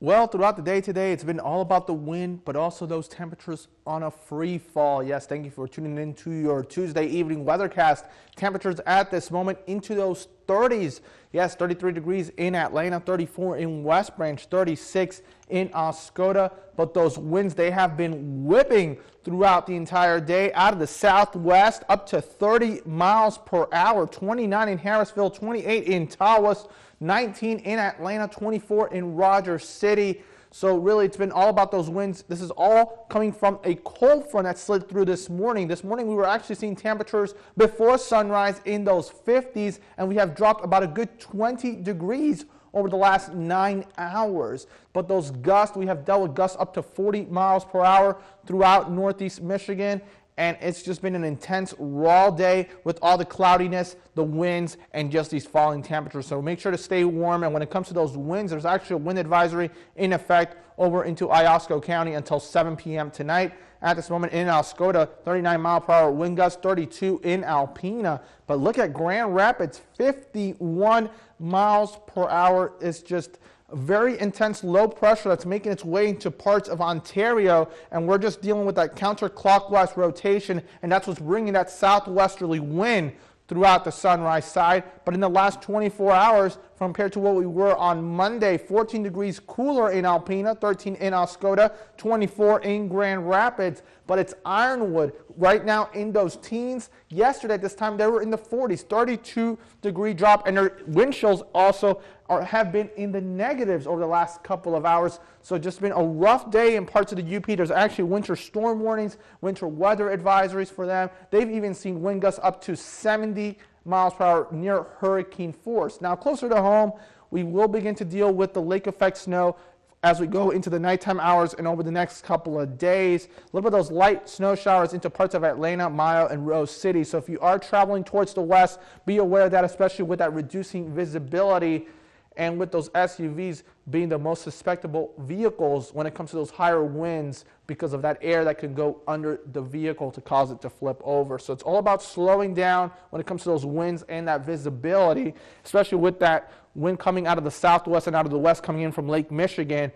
Well, throughout the day today, it's been all about the wind, but also those temperatures on a free fall. Yes, thank you for tuning in to your Tuesday evening weathercast. Temperatures at this moment into those 30s. Yes, 33 degrees in Atlanta, 34 in West Branch, 36 in Oscoda. But those winds, they have been whipping throughout the entire day out of the southwest up to 30 miles per hour, 29 in Harrisville, 28 in Tawas, 19 in Atlanta, 24 in Rogers City. So really, it's been all about those winds. This is all coming from a cold front that slid through this morning. This morning, we were actually seeing temperatures before sunrise in those 50s, and we have dropped about a good 20 degrees over the last 9 hours. But those gusts, we have dealt with gusts up to 40 miles per hour throughout northeast Michigan. And it's just been an intense, raw day with all the cloudiness, the winds, and just these falling temperatures. So make sure to stay warm. And when it comes to those winds, there's actually a wind advisory in effect over into Iosco County until 7 p.m. tonight. At this moment in Oscoda, 39 mile per hour wind gusts, 32 in Alpena. But look at Grand Rapids, 51 miles per hour. It's just very intense low pressure that's making its way into parts of Ontario, and we're just dealing with that counterclockwise rotation, and that's what's bringing that southwesterly wind throughout the sunrise side. But in the last 24 hours, compared to what we were on Monday, 14 degrees cooler in Alpena, 13 in Oscoda, 24 in Grand Rapids. But it's Ironwood right now in those teens. Yesterday at this time, they were in the 40s, 32-degree drop, and their wind chills also have been in the negatives over the last couple of hours. So just been a rough day in parts of the UP. There's actually winter storm warnings, winter weather advisories for them. They've even seen wind gusts up to 70 miles per hour near hurricane force. Now, closer to home, we will begin to deal with the lake effect snow as we go into the nighttime hours and over the next couple of days. A little bit of those light snow showers into parts of Atlanta, Mile, and Rose City. So if you are traveling towards the west, be aware of that, especially with that reducing visibility and with those SUVs being the most susceptible vehicles when it comes to those higher winds because of that air that can go under the vehicle to cause it to flip over. So it's all about slowing down when it comes to those winds and that visibility, especially with that wind coming out of the southwest and out of the west coming in from Lake Michigan.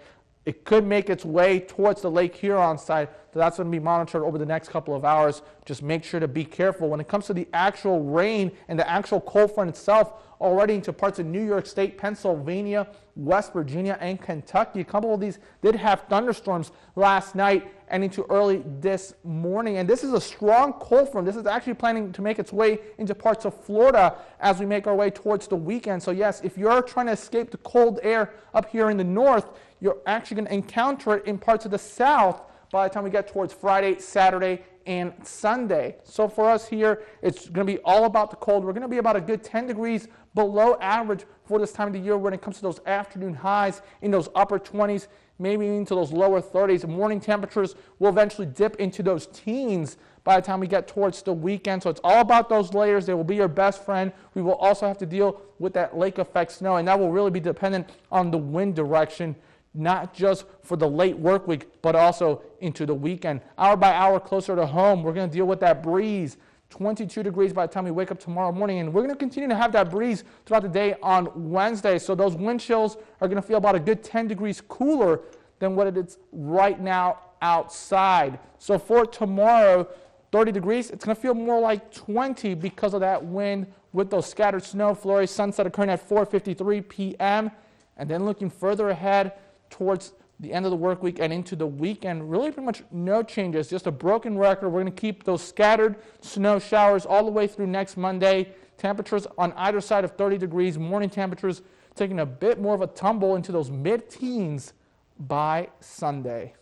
It could make its way towards the Lake Huron side, so that's going to be monitored over the next couple of hours. Just make sure to be careful. When it comes to the actual rain and the actual cold front itself, already into parts of New York State, Pennsylvania, West Virginia, and Kentucky. A couple of these did have thunderstorms last night and into early this morning. And this is a strong cold front. This is actually planning to make its way into parts of Florida as we make our way towards the weekend. So yes, if you're trying to escape the cold air up here in the north, you're actually going to encounter it in parts of the south by the time we get towards Friday, Saturday, and Sunday. So for us here, it's going to be all about the cold. We're going to be about a good 10 degrees below average for this time of the year when it comes to those afternoon highs in those upper 20s, maybe into those lower 30s. Morning temperatures will eventually dip into those teens by the time we get towards the weekend. So it's all about those layers. They will be your best friend. We will also have to deal with that lake effect snow, and that will really be dependent on the wind direction, not just for the late work week, but also into the weekend. Hour by hour closer to home, we're going to deal with that breeze. 22 degrees by the time we wake up tomorrow morning, and we're going to continue to have that breeze throughout the day on Wednesday. So those wind chills are going to feel about a good 10 degrees cooler than what it is right now outside. So for tomorrow, 30 degrees, it's going to feel more like 20 because of that wind with those scattered snow flurries. Sunset occurring at 4:53 p.m. And then looking further ahead towards the end of the work week and into the weekend, really pretty much no changes, just a broken record. We're going to keep those scattered snow showers all the way through next Monday. Temperatures on either side of 30 degrees. Morning temperatures taking a bit more of a tumble into those mid-teens by Sunday.